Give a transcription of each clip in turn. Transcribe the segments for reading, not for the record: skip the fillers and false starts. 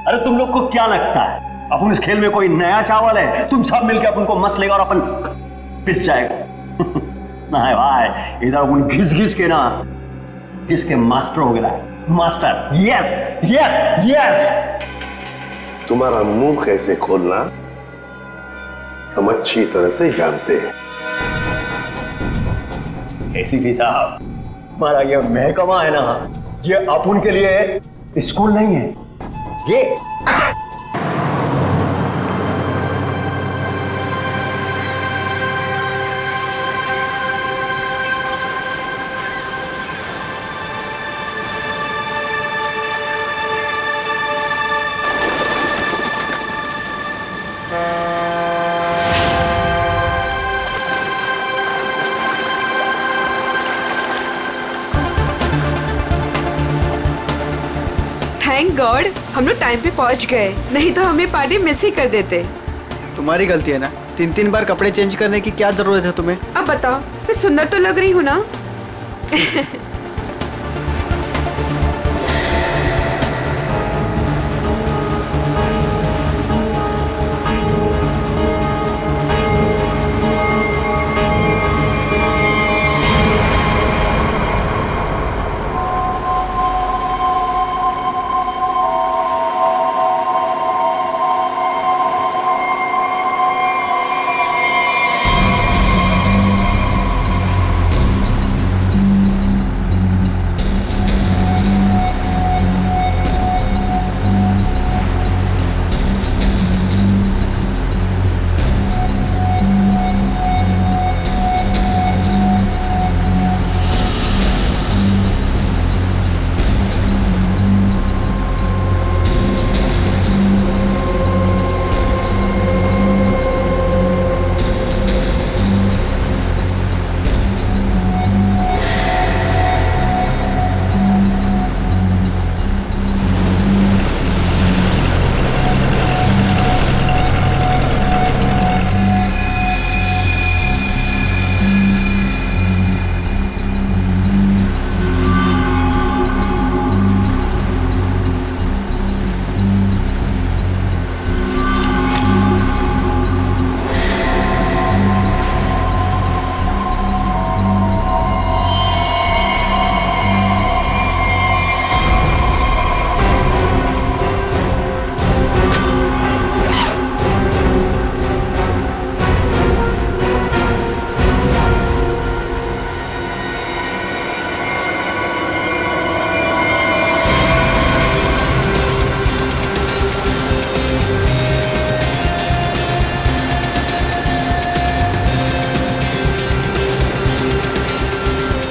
अरे तुम लोग को क्या लगता है अपन इस खेल में कोई नया चावल है? तुम सब मिलकर अपन को मस लेगा और अपन पिस जाएगा। ना है भाई, इधर अपन घिस घिस के ना जिसके मास्टर हो गया। Master, yes yes yes. तुम्हारा मुंह कैसे खोलना हम अच्छी तरह से जानते हैं। एसीपी साहब, हमारा ये महकमा है ना, ये अपन के लिए स्कूल नहीं है, ये थैंक गॉड हम लोग टाइम पे पहुंच गए, नहीं तो हमें पार्टी मिस ही कर देते। तुम्हारी गलती है ना, 3-3 बार कपड़े चेंज करने की क्या जरूरत है तुम्हें? अब बताओ, मैं सुंदर तो लग रही हूँ ना?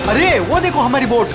अरे वो देखो हमारी बोट।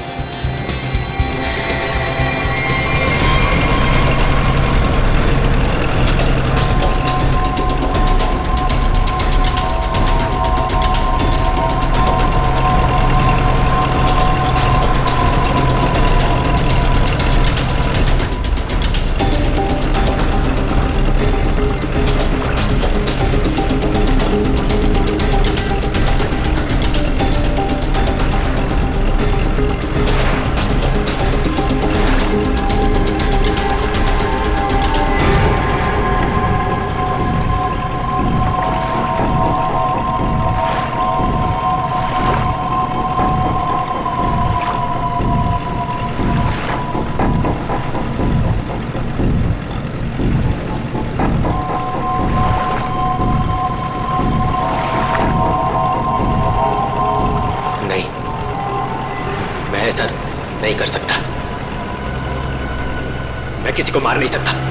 ऐसा नहीं कर सकता, मैं किसी को मार नहीं सकता।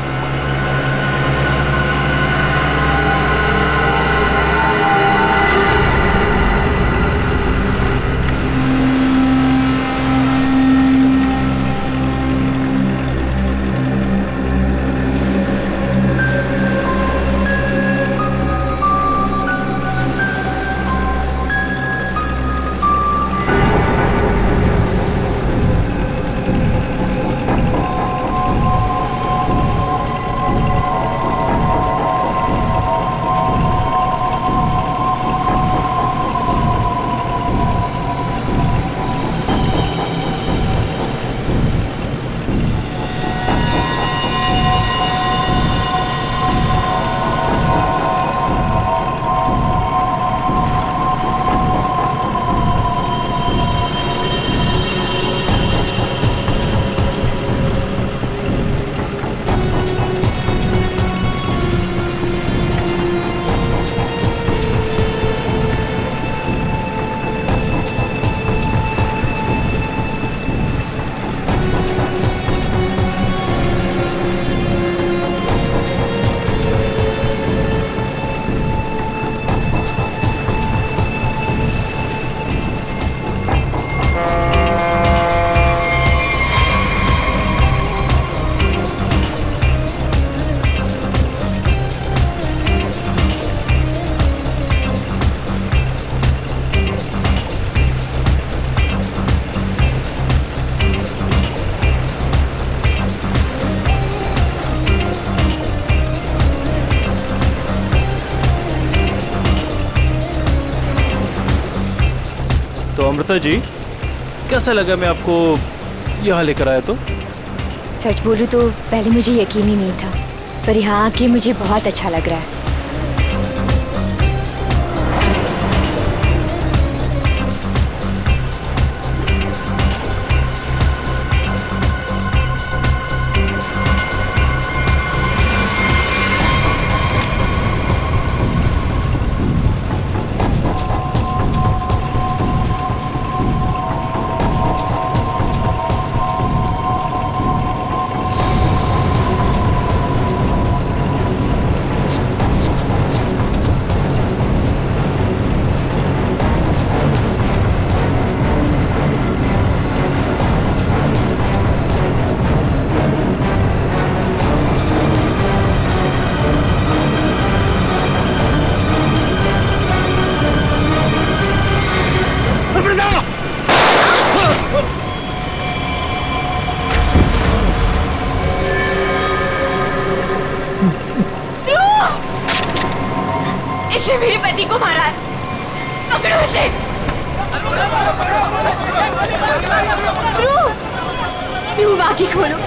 तो अमृता जी, कैसा लगा मैं आपको यहाँ लेकर आया तो? सच बोलूं तो पहले मुझे यकीन ही नहीं था, पर यहाँ आके मुझे बहुत अच्छा लग रहा है। इसने मेरे पति को मारा है, पकड़ो इसे। ध्रुव, आंखें खोलो।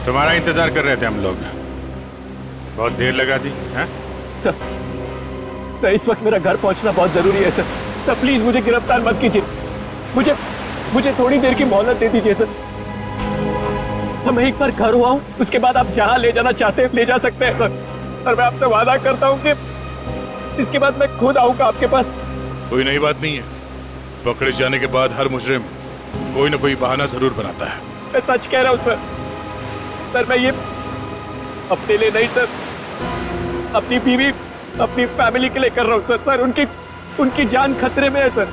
तुम्हारा इंतजार कर रहे थे हम लोग, बहुत देर लगा दी हैं? सर, इस वक्त मेरा घर पहुंचना बहुत जरूरी है सर। सर प्लीज मुझे गिरफ्तार मत कीजिए, मुझे थोड़ी देर की मोहलत दे दीजिए सर। मैं एक बार घर हुआ हूँ, उसके बाद आप जहाँ ले जाना चाहते हैं ले जा सकते हैं सर। और मैं आपसे वादा करता हूँ कि इसके बाद मैं खुद आऊंगा आपके पास। कोई नई बात नहीं है, पकड़े जाने के बाद हर मुजरिम कोई ना कोई बहाना जरूर बनाता है। मैं सच कह रहा हूँ सर। सर मैं ये अपने लिए नहीं सर, अपनी बीवी अपनी फैमिली के लिए कर रहा हूँ सर। सर उनकी जान खतरे में है सर।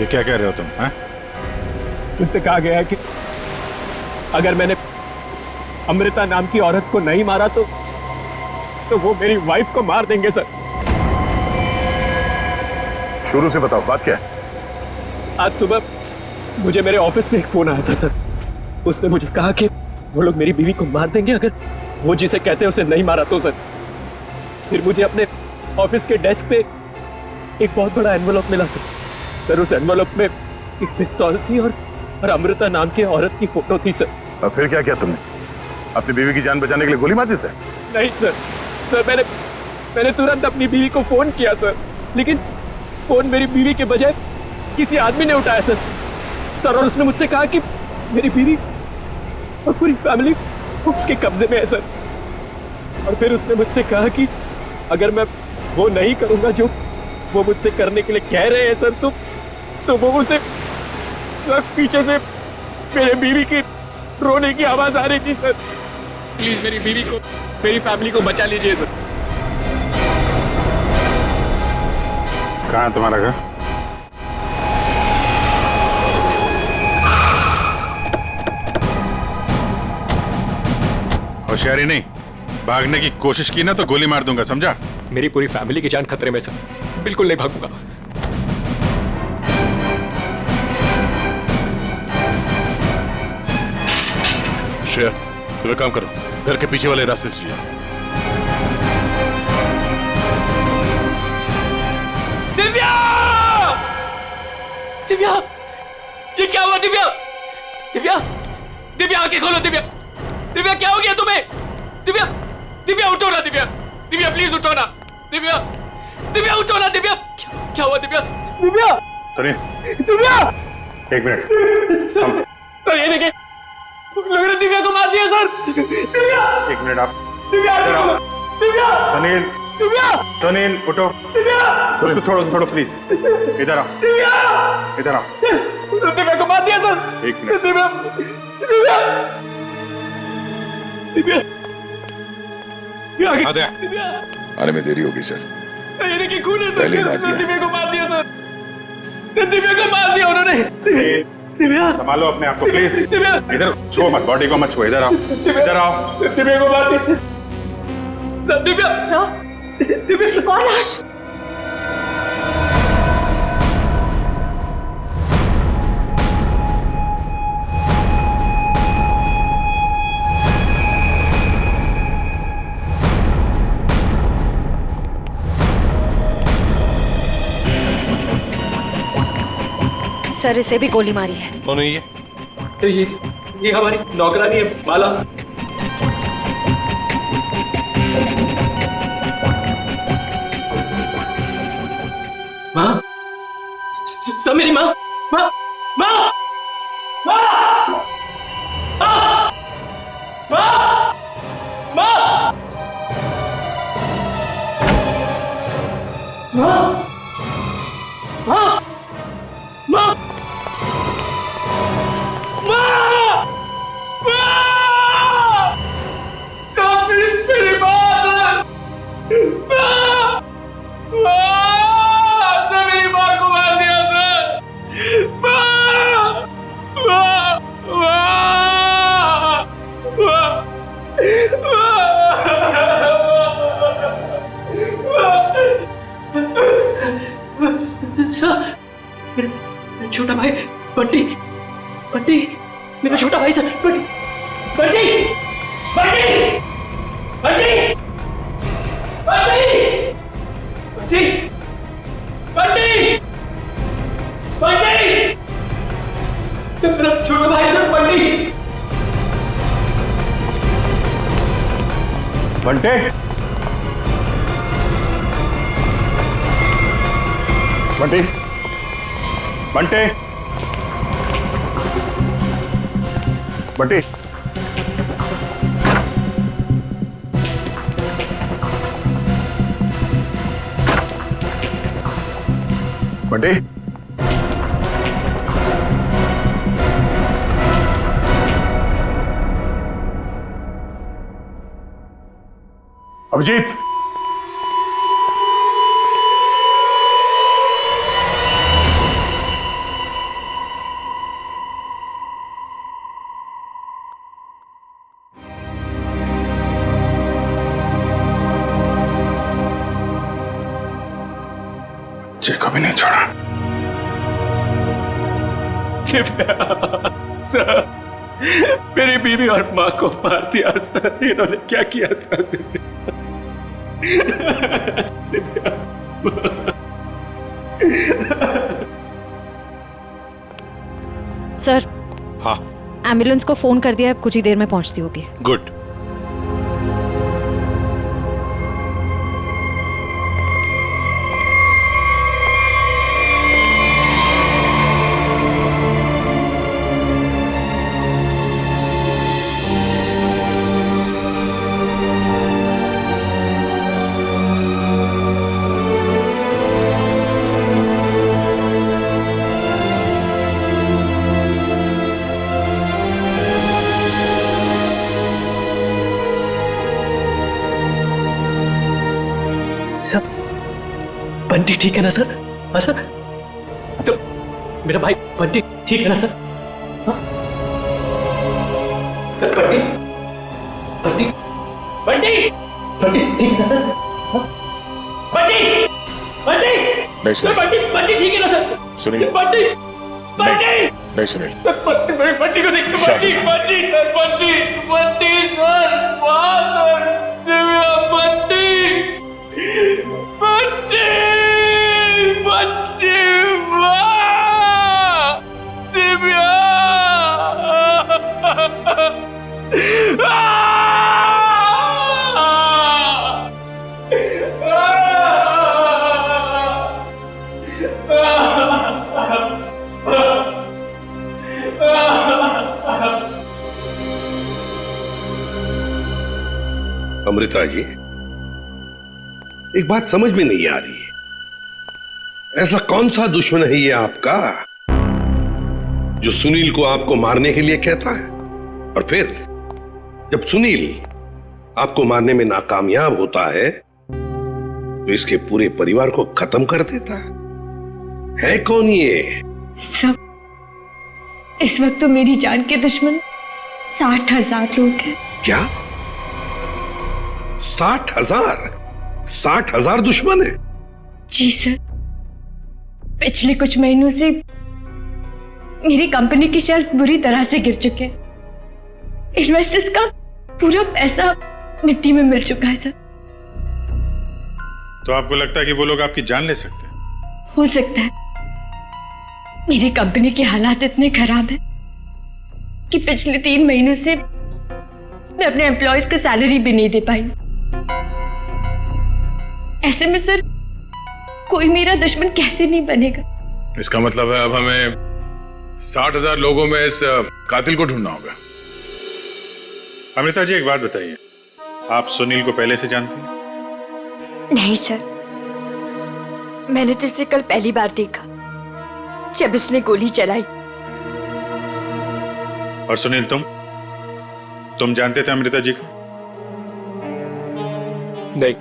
ये क्या कह रहे हो तुम? हैं? उनसे कहा गया है कि अगर मैंने अमृता नाम की औरत को नहीं मारा तो वो मेरी वाइफ को मार देंगे सर। शुरू से बताओ बात क्या है? आज सुबह मुझे मेरे ऑफिस में एक फोन आया था सर। उसने मुझे कहा कि वो लोग मेरी बीवी को मार देंगे अगर वो जिसे कहते हैं उसे नहीं मारा तो सर। फिर मुझे अपने ऑफिस के डेस्क पे एक बहुत बड़ा एनवेलप मिला सर। उस एनवेलप में एक पिस्तौल थी और अमृता नाम की औरत की फोटो थी सर। और फिर क्या किया तुमने? अपनी बीवी की जान बचाने के लिए गोली मार दी सर? नहीं सर मैंने तुरंत अपनी बीवी को फोन किया सर, लेकिन फोन मेरी बीवी के बजाय किसी आदमी ने उठाया सर। और उसने मुझसे कहा कि मेरी बीवी और पूरी फैमिली उसके कब्जे में है सर। और फिर उसने मुझसे कहा कि अगर मैं वो नहीं करूंगा जो वो मुझसे करने के लिए कह रहे हैं सर, तो वो मुझसे पीछे से मेरे बीवी की रोने की आवाज आ रही थी सर। प्लीज मेरी बीवी को, मेरी फैमिली को बचा लीजिए सर। कहाँ है तुम्हारा घर? होशियारी नहीं, भागने की कोशिश की ना तो गोली मार दूंगा, समझा? मेरी पूरी फैमिली की जान खतरे में सर, बिल्कुल नहीं भागूंगा। श्रेया, तुम एक काम करो, घर के पीछे वाले रास्ते से जाओ। दिव्या! दिव्या! ये क्या हुआ दिव्या? दिव्या! दिव्या आंखें खोलो दिव्या! दिव्या क्या हो गया तुम्हें? दिव्या! दिव्या उठो ना दिव्या! दिव्या प्लीज उठो ना! दिव्या! दिव्या उठो ना दिव्या! क्या हुआ दिव्या? दिव्या! सुनिए, दिव्या! एक मिनट। सर ये देखिए, लोगों ने दिव्या को मार दिया सर। दिव्या! एक मिनट आप। दिव्या! दिव्या! सुनील, दिव्या! सुनील उठो। दिव्या! उसको छोड़ो प्लीज। इधर आओ, दिव्या! इधर आओ। दिव्या को मार दिया सर। एक मिनट। दिव्या! दिव्या! दिव्या! आद्या। दिव्या! आने में देरी होगी सर। ये देखिए खून है सर। पहले ही मार दिया। दिव्या को मार दिया सर। दिव्या को मार दिया उन्होंने। दिव्या! संभालो अपने आप को प्लीज। दिव्या! इधर छुओ मत, बॉडी को मत छुओ। इधर आओ, इधर आओ। दिव्या को मार दिया सर। दिव्या! सर, एक और लाश। सर, इसे भी गोली मारी है। कौन है ये? ये हमारी नौकरानी है माला। माँ, सब मेरी माँ, माँ, माँ, माँ, माँ, माँ, माँ, माँ, माँ, माँ, मेरी बात मेरी माँ को मार दिया सर। मेरा छोटा भाई बंटी, बंटी, मेरा छोटा भाई सर। बंटी, बंटी, बंटी, बंटी, बंटी, बंटी, बंटी, बंटी, मेरा छोटा भाई सर। बंटी, बंटे, बंटे, बंटे, बंटे, बंटे, अभिजीत, मुझे कभी नहीं छोड़ा। दिव्या सर, मेरी बीवी और माँ को मार दिया सर, इन्होंने क्या किया था दिव्या? दिव्या सर, हाँ एम्बुलेंस को फोन कर दिया, अब कुछ ही देर में पहुंचती होगी। गुड। बंटी ठीक है ना सर? हाँ सर, सर मेरा भाई बंटी ठीक है ना सर? हाँ? सर बंटी बंटी बंटी बंटी ठीक है ना सर? हाँ? बंटी बंटी नहीं सर, बंटी बंटी ठीक है ना सर? सुनील। सर बंटी बंटी नहीं सुनील, सर, बंटी को देखो, बंटी बंटी सर, बंटी बंटी सर, वाह सर, दिव्या बंटी बंटी बंटी, वाह दिव्या। अमृता जी, एक बात समझ में नहीं आ रही है, ऐसा कौन सा दुश्मन है ये आपका जो सुनील को आपको मारने के लिए कहता है, और फिर जब सुनील आपको मारने में नाकामयाब होता है तो इसके पूरे परिवार को खत्म कर देता है कौन ये? सब, इस वक्त तो मेरी जान के दुश्मन 60,000 लोग हैं। क्या 60,000? 60,000 दुश्मन है? जी सर, पिछले कुछ महीनों से मेरी कंपनी के शेयर्स बुरी तरह से गिर चुके हैं। इन्वेस्टर्स का पूरा पैसा मिट्टी में मिल चुका है सर। तो आपको लगता है कि वो लोग आपकी जान ले सकते हैं? हो सकता है। मेरी कंपनी के हालात इतने खराब हैं कि पिछले 3 महीनों से मैं अपने एम्प्लॉयज को सैलरी भी नहीं दे पाई। ऐसे में सर कोई मेरा दुश्मन कैसे नहीं बनेगा? इसका मतलब है अब हमें 60,000 लोगों में इस कातिल को ढूंढना होगा। अमृता जी, एक बात बताइए, आप सुनील को पहले से जानती हैं? नहीं सर, मैंने तो इसे कल पहली बार देखा जब इसने गोली चलाई। और सुनील, तुम जानते थे अमृता जी को? नहीं।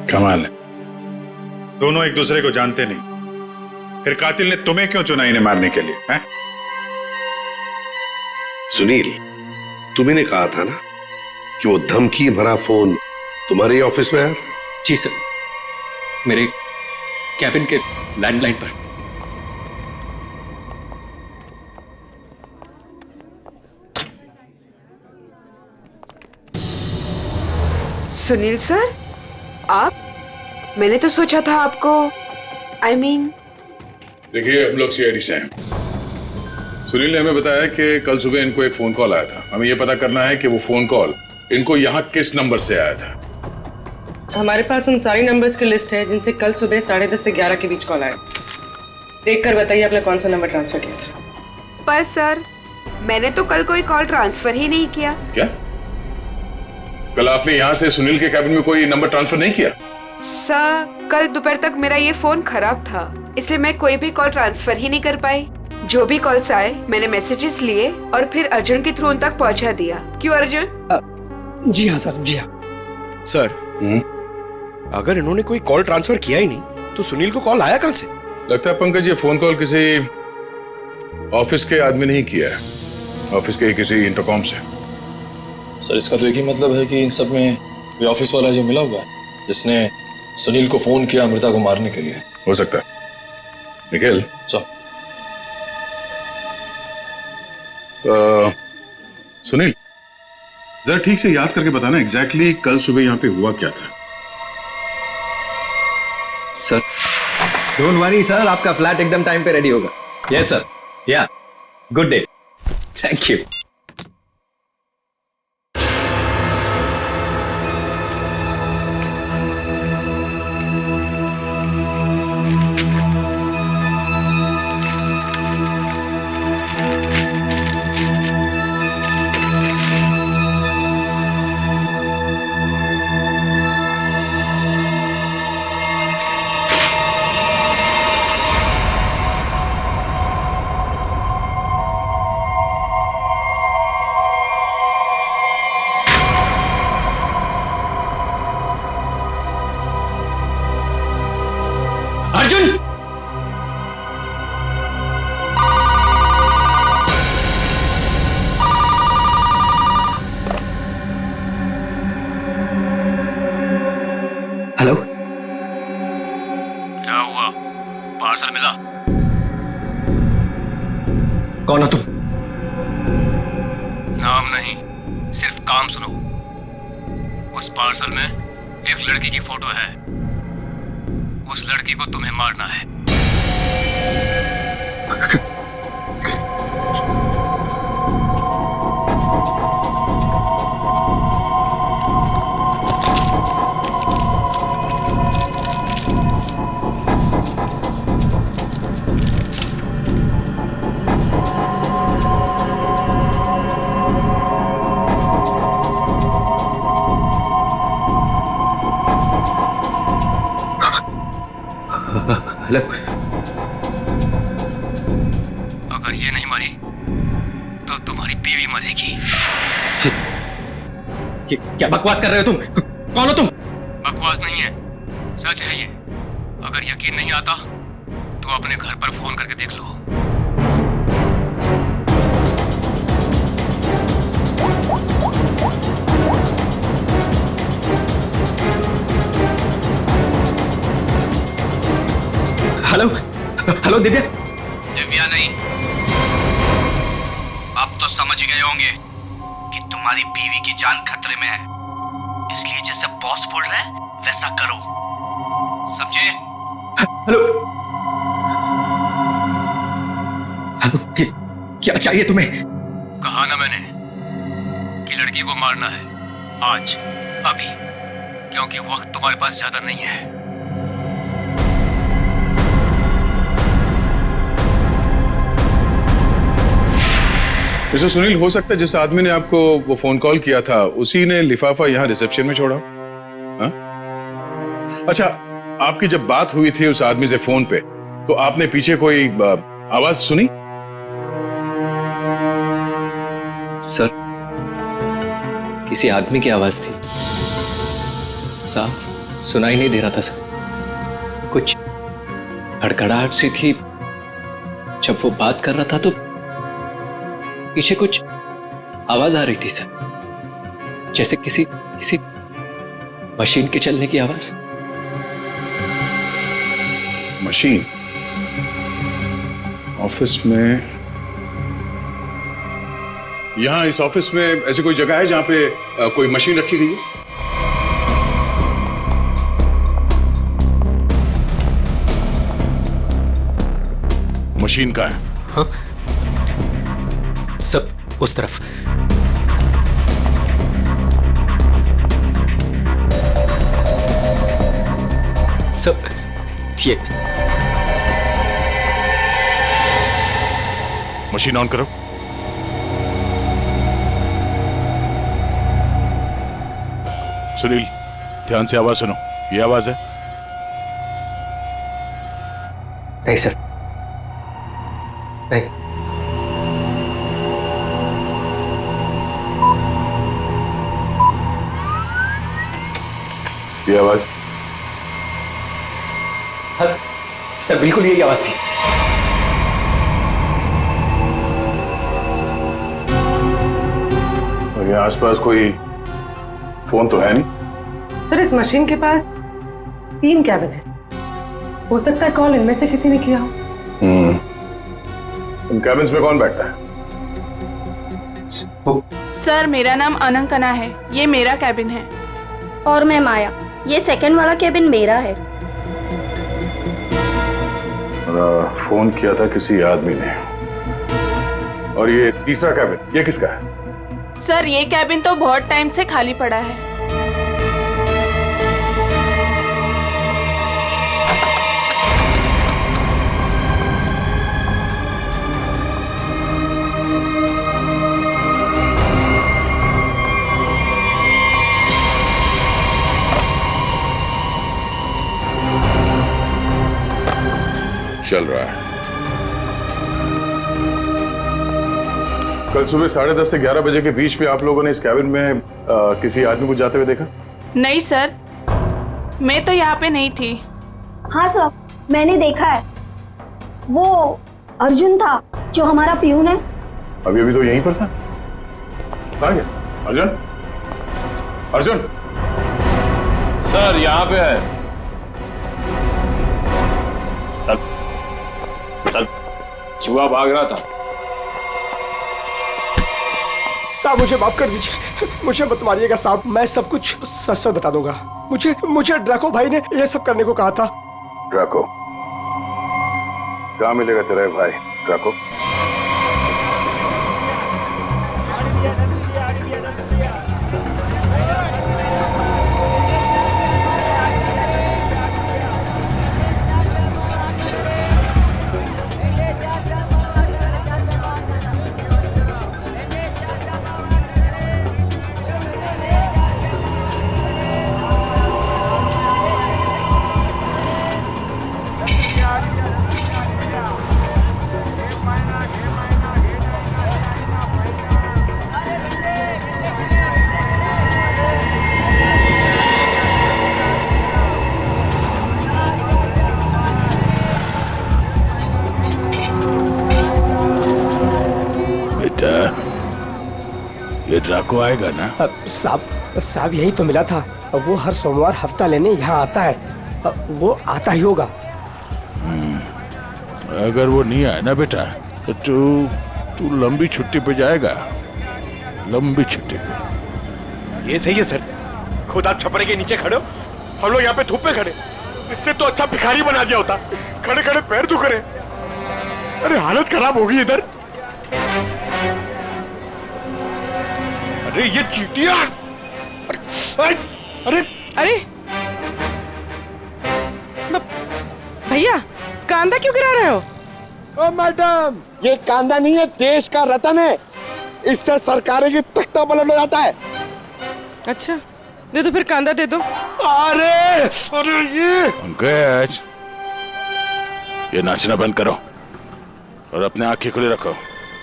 कमाल है, दोनों एक दूसरे को जानते नहीं, फिर कातिल ने तुम्हें क्यों चुना इन्हें मारने के लिए? हैं? सुनील, तुम्हें कहा था ना कि वो धमकी भरा फोन तुम्हारे ऑफिस में आया था? जी सर, मेरे कैबिन के लैंडलाइन पर। सुनील सर, आप? मैंने तो सोचा था आपको देखिए, हम लोग सीआईडी से हैं। सुनील ने हमें बताया कि कल सुबह इनको एक फोन कॉल आया था। हमें यह पता करना है कि वो फोन कॉल इनको यहाँ किस नंबर से आया था। हमारे पास उन सारी नंबर्स की लिस्ट है जिनसे कल सुबह 10:30 से 11 के बीच कॉल आया। देखकर बताइए आपने कौन सा नंबर ट्रांसफर किया था। पर सर, मैंने तो कल कोई कॉल ट्रांसफर ही नहीं किया। क्या? कल आपने यहाँ से सुनील के कैबिन में कोई नंबर ट्रांसफर नहीं किया? सर, कल दोपहर तक मेरा ये फोन खराब था, इसलिए मैं कोई भी कॉल ट्रांसफर ही नहीं कर पाई। जो भी कॉल्स आए मैंने मैसेजेस लिए और फिर अर्जुन के थ्रू उन तक पहुंचा दिया। क्यों अर्जुन? जी हाँ सर, जी हाँ सर। अगर इन्होंने कोई कॉल ट्रांसफर किया ही नहीं तो सुनील को कॉल आया कहां से? लगता है पंकज ये फोन कॉल किसी ऑफिस के आदमी ने ही किया है, ऑफिस के किसी इंटरकॉम से। सर, इसका तो एक ही मतलब है कि इन सब में ये ऑफिस वाला जो मिला हुआ है जिसने सुनील को फोन किया अमृता को मारने के लिए। हो सकता है। निखिल, सर, सुनील, जरा ठीक से याद करके बताना एग्जैक्टली कल सुबह यहाँ पे हुआ क्या था। सर डोंट वरी सर, आपका फ्लैट एकदम टाइम पे रेडी होगा। यस सर, या good day, thank you. Arjun, hello, क्या हुआ? पार्सल मिला? कौन हो तुम? नाम नहीं, सिर्फ काम सुनो। उस पार्सल में एक लड़की की फोटो है। उस लड़की को तुम्हें मारना है। हेलो, अगर ये नहीं मरी तो तुम्हारी बीवी मरेगी। क्या बकवास कर रहे हो तुम? कौन हो तुम? बकवास नहीं है, सच है ये। अगर यकीन नहीं आता तो अपने घर पर फोन करके देख लो। Hello, hello Divya. दिव्या नहीं, अब तो समझ गए होंगे कि तुम्हारी बीवी की जान खतरे में है, इसलिए जैसे बॉस बोल रहा है वैसा करो, समझे? हेलो, हेलो, क्या चाहिए तुम्हें? कहा ना मैंने कि लड़की को मारना है, आज, अभी, क्योंकि वक्त तुम्हारे पास ज्यादा नहीं है। मिस्टर सुनील, हो सकता है जिस आदमी ने आपको वो फोन कॉल किया था उसी ने लिफाफा यहाँ रिसेप्शन में छोड़ा। हा? अच्छा, आपकी जब बात हुई थी उस आदमी से फोन पे, तो आपने पीछे कोई आवाज सुनी? सर, किसी आदमी की आवाज थी, साफ सुनाई नहीं दे रहा था सर। कुछ हड़कड़ाहट सी थी। जब वो बात कर रहा था तो पीछे कुछ आवाज आ रही थी सर, जैसे किसी मशीन के चलने की आवाज। मशीन? ऑफिस में? यहां इस ऑफिस में ऐसी कोई जगह है जहां पे कोई मशीन रखी गई है? मशीन का है? हाँ? सब उस तरफ। सब ये मशीन ऑन करो। सुनील, ध्यान से आवाज सुनो। ये आवाज है? नहीं सर, नहीं। ये आवाज? हाँ सर, बिल्कुल यही आवाज थी। और ये आसपास कोई फोन तो है नहीं? सर, इस मशीन के पास 3 कैबिन है, हो सकता है कॉल इनमें से किसी ने किया हो। इन कैबिन्स में कौन बैठता है? सर मेरा नाम अनंकना है, ये मेरा कैबिन है। और मैं माया, ये सेकंड वाला कैबिन मेरा है। फोन किया था किसी आदमी ने। और ये तीसरा कैबिन, ये किसका है? सर ये कैबिन तो बहुत टाइम से खाली पड़ा है। चल रहा है। कल सुबह 10:30 से 11 बजे के बीच में आप लोगों ने इस कैबिन में किसी आदमी को जाते हुए देखा? नहीं सर, मैं तो यहाँ पे नहीं थी। हाँ सर, मैंने देखा है। वो अर्जुन था जो हमारा पियून है। अभी तो यहीं पर था। कहाँ गया? अर्जुन? अर्जुन? सर यहाँ पे है। चूहा भाग रहा था। साहब मुझे माफ कर दीजिए, मुझे मत मारिएगा साहब, मैं सब कुछ सच सच बता दूंगा। मुझे ड्रैको भाई ने ये सब करने को कहा था। ड्रैको? कहाँ मिलेगा तेरा भाई ड्रैको? ये ड्राको आएगा ना? साहब यही तो मिला था। वो हर सोमवार हफ्ता लेने यहाँ आता है। वो आता ही होगा। अगर वो नहीं आया ना बेटा तो तू लंबी छुट्टी पे जाएगा। लंबी छुट्टी पे। ये सही है सर, खुद आप छपरे के नीचे खड़े हो, हम लोग यहाँ पे धूप में खड़े। इससे तो अच्छा भिखारी बना दिया होता, खड़े खड़े पैर दुख रहे। अरे हालत खराब हो गई इधर। अरे ये चीटियां! अरे भैया कांदा क्यों गिरा रहे हो? ओ मैडम, ये कांदा नहीं है, देश का रतन है। इससे सरकारें की तख्ता पलट हो जाता है। अच्छा दे दो फिर, कांदा दे दो। अरे ये पंकज, ये नाचना बंद करो और अपने आंखें खुली रखो।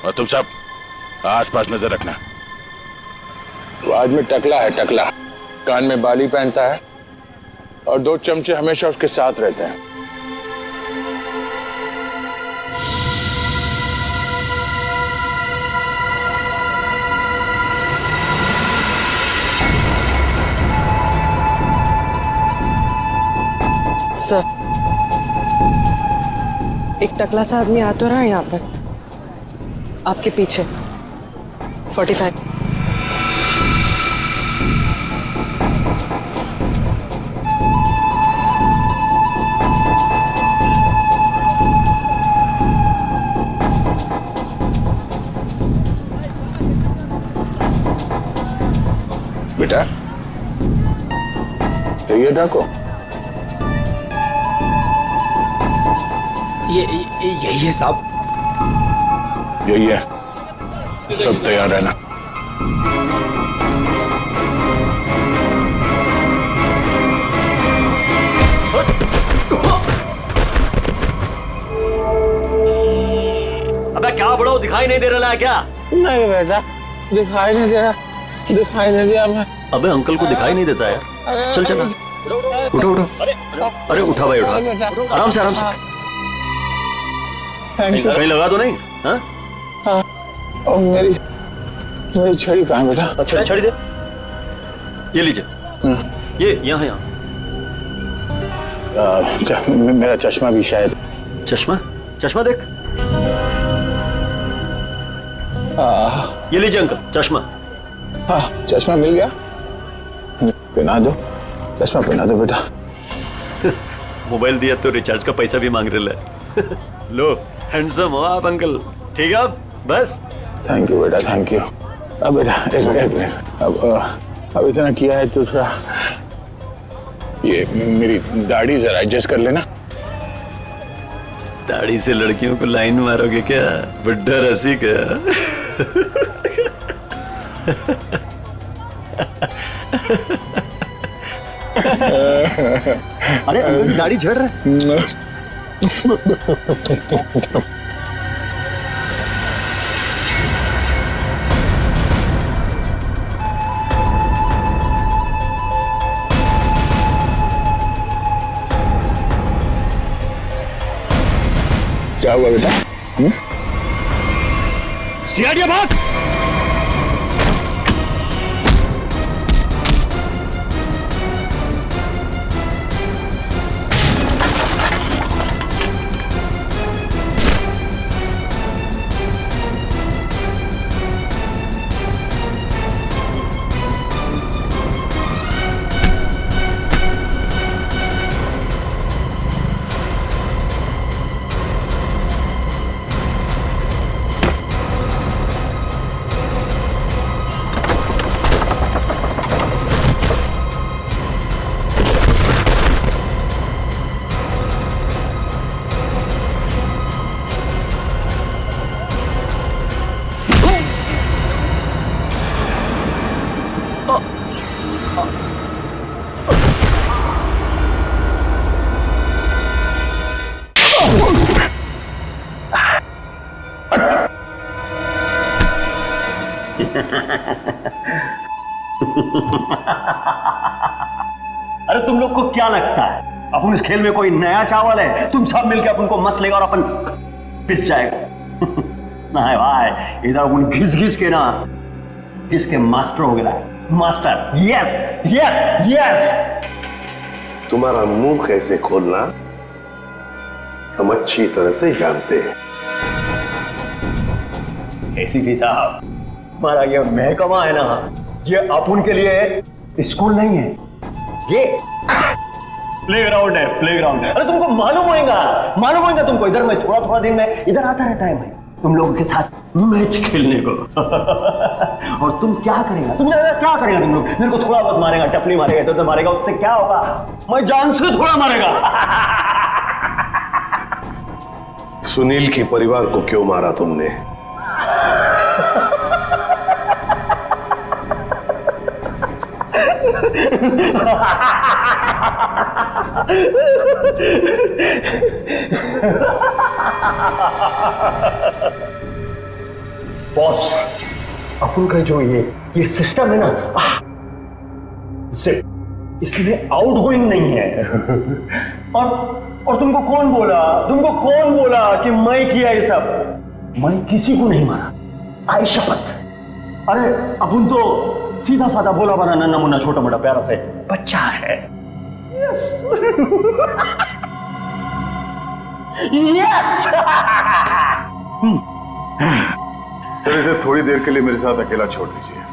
और तुम सब आसपास नजर रखना। वो आदमी टकला है, टकला। कान में बाली पहनता है और 2 चमचे हमेशा उसके साथ रहते हैं। सर, एक टकला सा आदमी आ तो रहा है यहाँ पर, आपके पीछे। 45। बेटा ये डाको, यही है साहब। यही है, सब तैयार रहना। अबे क्या बड़ो, दिखाई नहीं दे रहा है क्या? नहीं बेटा, दिखाई नहीं दे रहा, दिखाई नहीं दिया मैं। अबे अंकल को दिखाई नहीं देता यार। चल चल, उठो उठो। अरे उठा भाई, उठा। आराम से, आराम से। कहीं लगा तो नहीं? हाँ? और मेरी छड़ी कहाँ है बेटा? अच्छा छड़ी दे, ये लीजिए। ये यहाँ यहाँ। मेरा चश्मा भी शायद। चश्मा? चश्मा देख। ये लीजिए अंकल चश्मा। हाँ चश्मा मिल गया, पहना दो, चश्मा पहना दो बेटा। मोबाइल दिया तो रिचार्ज का पैसा भी मांग रहे हैं। लो हैंडसम हो आप अंकल, ठीक है अब बस। थैंक यू बेटा, थैंक यू। अब बेटा एक मिनट, अब इतना किया है तो थोड़ा ये मेरी दाढ़ी जरा एडजस्ट कर लेना। दाढ़ी से लड़कियों को लाइन मारोगे क्या, बुड्ढा रसिक है। अरे अंकल दाढ़ी झड़ रहा है। क्या हुआ बेटा? सियाड़िया भाग। अरे तुम लोग को क्या लगता है अपन इस खेल में कोई नया चावल है? तुम सब मिलकर अपन को मस लेगा और अपन पिस जाएगा। ना है भाई, इधर अपन घिस घिस के ना जिसके मास्टर हो गया मास्टर। Yes yes yes. तुम्हारा मुंह कैसे खोलना हम अच्छी तरह से जानते हैं। एसीपी साहब, हमारा ये महकमा है ना, ये अपन के लिए स्कूल नहीं है, ये प्लेग्राउंड है, प्लेग्राउंड। अरे तुमको मालूम होगा तुमको। इधर मैं थोड़ा थोड़ा दिन में इधर आता रहता है मैं तुम लोगों के साथ मैच खेलने को। और तुम क्या करेगा, तुम लोग मेरे को थोड़ा बहुत मारेगा, टपली मारेगा, तो मारेगा, उससे क्या होगा? मैं जान से थोड़ा मारेगा। सुनील के परिवार को क्यों मारा तुमने? बॉस, अपन का जो ये सिस्टम है ना, इसमें आउटगोइंग नहीं है। और तुमको कौन बोला कि मैं किया ये सब? मैं किसी को नहीं मारा, आई शपथ। अरे अपन तो सीधा साधा भोला बना नन्ना मुन्ना छोटा मोटा प्यारा से बच्चा है। Yes yes. सर इसे थोड़ी देर के लिए मेरे साथ अकेला छोड़ दीजिए।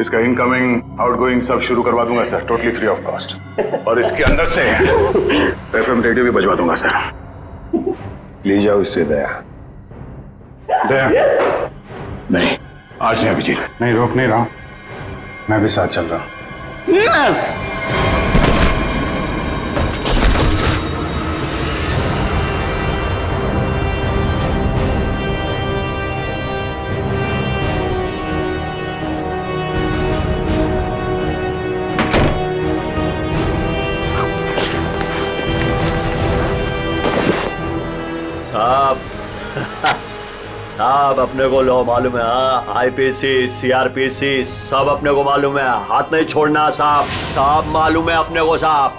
इसका इनकमिंग आउटगोइंग सब शुरू करवा दूंगा sir, totally free of cost. और इसके अंदर से एफएम रेडियो भी बजवा दूंगा सर। ले जाओ इससे दया। दया? नहीं, आज नहीं अभिजीत, नहीं रोक नहीं रहा हूं, मैं भी साथ चल रहा हूं। यस। साहब अपने को लो मालूम है, आईपीसी सीआरपीसी सब अपने को मालूम है, हाथ नहीं छोड़ना साहब। साहब मालूम है अपने को साहब।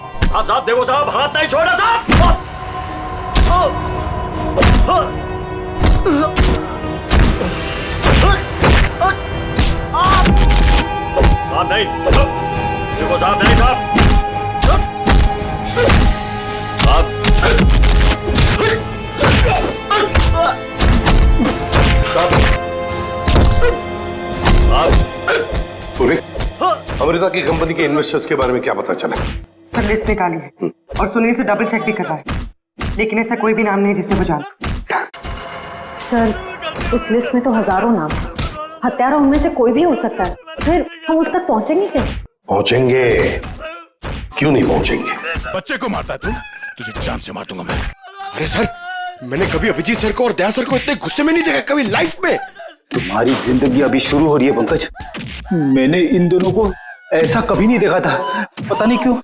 साहब देखो साहब, हाथ नहीं छोड़ना साहब। साहब नहीं, देखो साहब नहीं साहब। साहब अमृता की कंपनी के इन्वेस्टर्स के बारे में क्या पता चला? पर लिस्ट निकाली है और सुनील से डबल चेक भी करवा है, लेकिन ऐसा कोई भी नाम नहीं जिसे वो जाने। सर, उस लिस्ट में तो हजारों नाम हैं। हत्यारा उनमें से कोई भी हो सकता है, फिर हम उस तक पहुंचेंगे कैसे? पहुंचेंगे, क्यों नहीं पहुंचेंगे? बच्चे को मारता तू, तुझे जान से मार दूंगा मैं। अरे सर, मैंने कभी अभिजीत सर को और दया सर को इतने गुस्से में नहीं देखा कभी लाइफ में। तुम्हारी जिंदगी अभी शुरू हो रही है पंकज। मैंने इन दोनों को ऐसा कभी नहीं देखा था। पता नहीं क्यों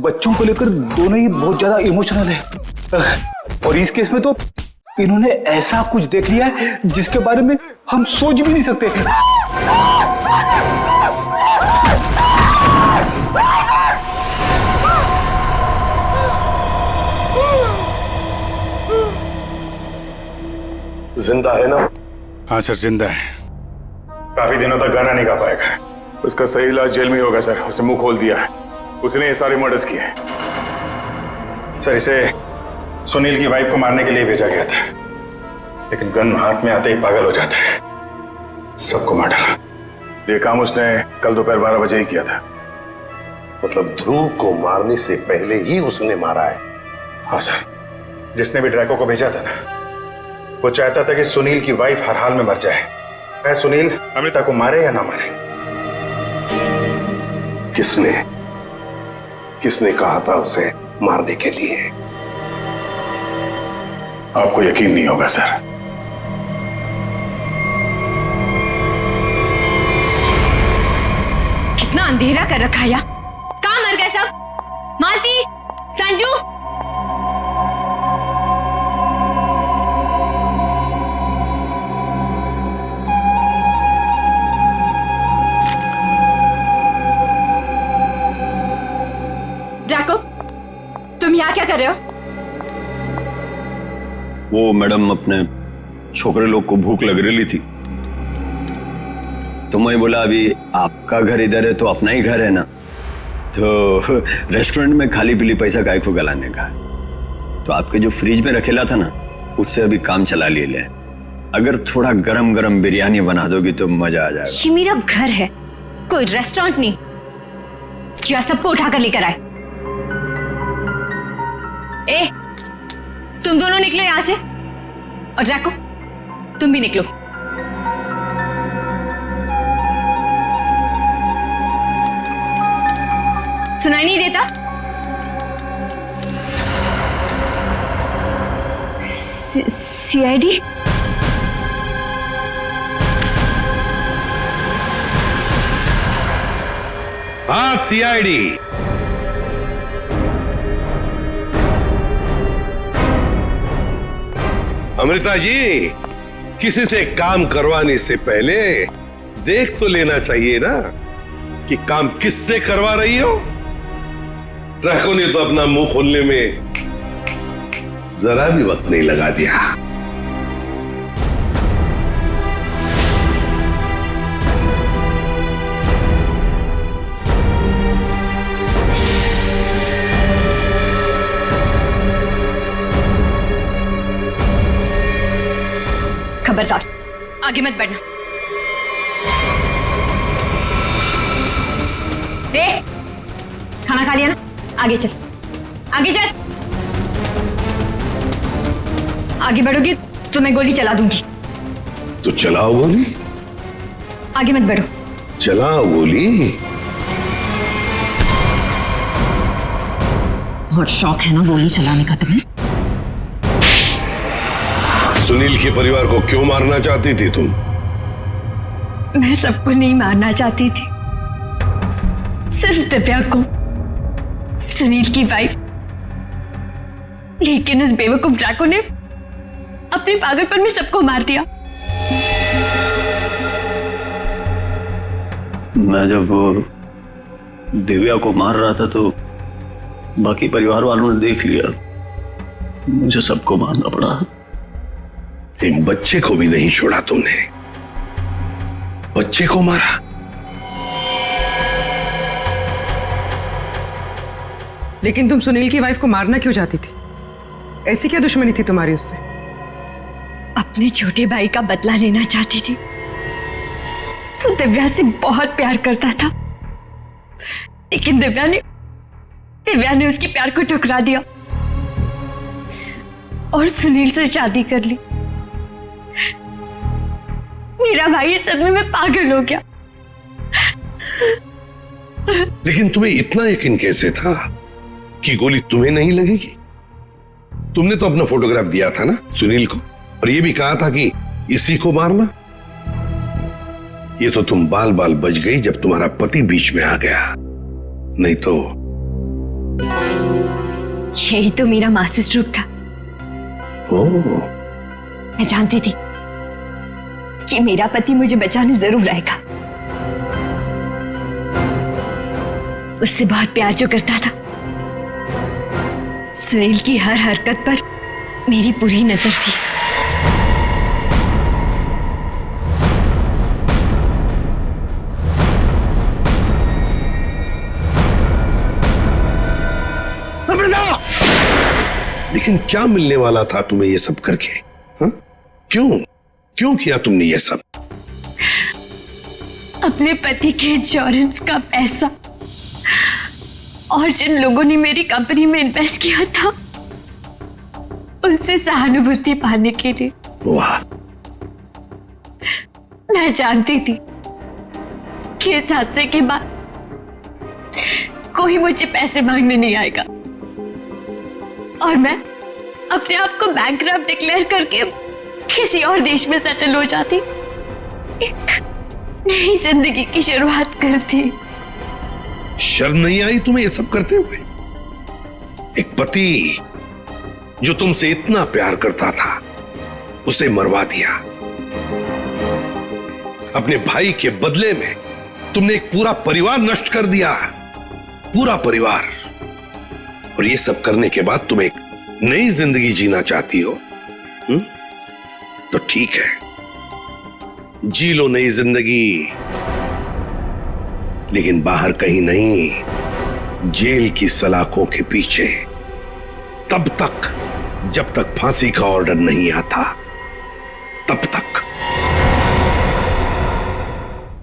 बच्चों को लेकर दोनों ही बहुत ज्यादा इमोशनल है, और इस केस में तो इन्होंने ऐसा कुछ देख लिया है जिसके बारे में हम सोच भी नहीं सकते। जिंदा है ना? हाँ सर, जिंदा है। काफी दिनों तक गाना नहीं गा पाएगा। उसका सही इलाज जेल में ही होगा सर। उसे मुंह खोल दिया है, उसने ये सारे मर्डर्स किए हैं। सर, इसे सुनील की वाइफ को मारने के लिए भेजा गया था, लेकिन गन हाथ में आते ही पागल हो जाता है, सबको मार डाला। ये काम उसने कल दोपहर 12 बजे ही किया था। मतलब ध्रुव को मारने से पहले ही उसने मारा है? हाँ सर, जिसने भी ड्रैको को भेजा था ना, वो चाहता था कि सुनील की वाइफ हर हाल में मर जाए, चाहे सुनील अमृता को मारे या ना मारे। किसने कहा था उसे मारने के लिए? आपको यकीन नहीं होगा सर। कितना अंधेरा कर रखा है, कहाँ मर गए सब? मालती, संजू, ड्रैको, तुम यहाँ क्या कर रहे हो? वो मैडम, अपने छोकरे लोग को भूख लग रही थी, तो मैं बोला अभी आपका घर इधर है तो अपना ही घर है ना, तो रेस्टोरेंट में खाली पीली पैसा काय को गलाने का, तो आपके जो फ्रिज में रखेला था ना, उससे अभी काम चला लिए ले। अगर थोड़ा गरम गरम बिरयानी बना दोगी तो मजा आ जाएगा। ये मेरा घर है, कोई रेस्टोरेंट नहीं जो सबको उठाकर लेकर आए। ए, तुम दोनों निकलो यहां से, और ड्रैको तुम भी निकलो। सुनाई नहीं देता? सीआईडी? हाँ, सीआईडी। अमृता जी, किसी से काम करवाने से पहले देख तो लेना चाहिए ना कि काम किससे करवा रही हो। ड्रैको ने तो अपना मुंह खोलने में जरा भी वक्त नहीं लगा दिया। खबरदार, आगे मत बढ़ना। खाना खा लिया ना? आगे चल, आगे चल। आगे बढ़ोगी तो मैं गोली चला दूंगी। तो चलाओ गोली। आगे मत बढ़ो। चलाओ गोली। बहुत शौक है ना गोली चलाने का तुम्हें? सुनील के परिवार को क्यों मारना चाहती थी तुम? मैं सबको नहीं मारना चाहती थी, सिर्फ दिव्या को, सुनील की वाइफ। लेकिन उस बेवकूफ ड्रैको ने अपने पागलपन में सबको मार दिया। मैं जब दिव्या को मार रहा था तो बाकी परिवार वालों ने देख लिया, मुझे सबको मारना पड़ा। एक बच्चे को भी नहीं छोड़ा तूने, बच्चे को मारा। लेकिन तुम सुनील की वाइफ को मारना क्यों चाहती थी? ऐसी क्या दुश्मनी थी तुम्हारी उससे? अपने छोटे भाई का बदला लेना चाहती थी। वो दिव्या से बहुत प्यार करता था, लेकिन दिव्या ने उसके प्यार को ठुकरा दिया और सुनील से शादी कर ली। मेरा भाई इस सदमे में पागल हो गया। लेकिन तुम्हें इतना यकीन कैसे था कि गोली तुम्हें नहीं लगेगी? तुमने तो अपना फोटोग्राफ दिया था ना सुनील को, और ये भी कहा था कि इसी को मारना। ये तो तुम बाल बाल बच गई जब तुम्हारा पति बीच में आ गया, नहीं तो। यही तो मेरा मास्टर स्ट्रोक था। मैं जानती थी कि मेरा पति मुझे बचाने जरूर आएगा। उससे बहुत प्यार जो करता था, सुनील की हर हरकत पर मेरी पूरी नजर थी। लेकिन क्या मिलने वाला था तुम्हें ये सब करके? हा? क्यों किया तुमने ये सब? अपने पति के इंश्योरेंस का पैसा और जिन लोगों ने मेरी कंपनी में इन्वेस्ट किया था, उनसे सहानुभूति पाने के लिए। वाह। मैं जानती थी कि इस हादसे के बाद कोई मुझे पैसे मांगने नहीं आएगा और मैं अपने आप को बैंकरप्ट डिक्लेयर करके किसी और देश में सेटल हो जाती, एक नई जिंदगी की शुरुआत करती। शर्म नहीं आई तुम्हें ये सब करते हुए? एक पति जो तुमसे इतना प्यार करता था, उसे मरवा दिया। अपने भाई के बदले में तुमने एक पूरा परिवार नष्ट कर दिया, पूरा परिवार। और ये सब करने के बाद तुम एक नई जिंदगी जीना चाहती हो? तो ठीक है, जी लो नई जिंदगी, लेकिन बाहर कहीं नहीं, जेल की सलाखों के पीछे, तब तक जब तक फांसी का ऑर्डर नहीं आता।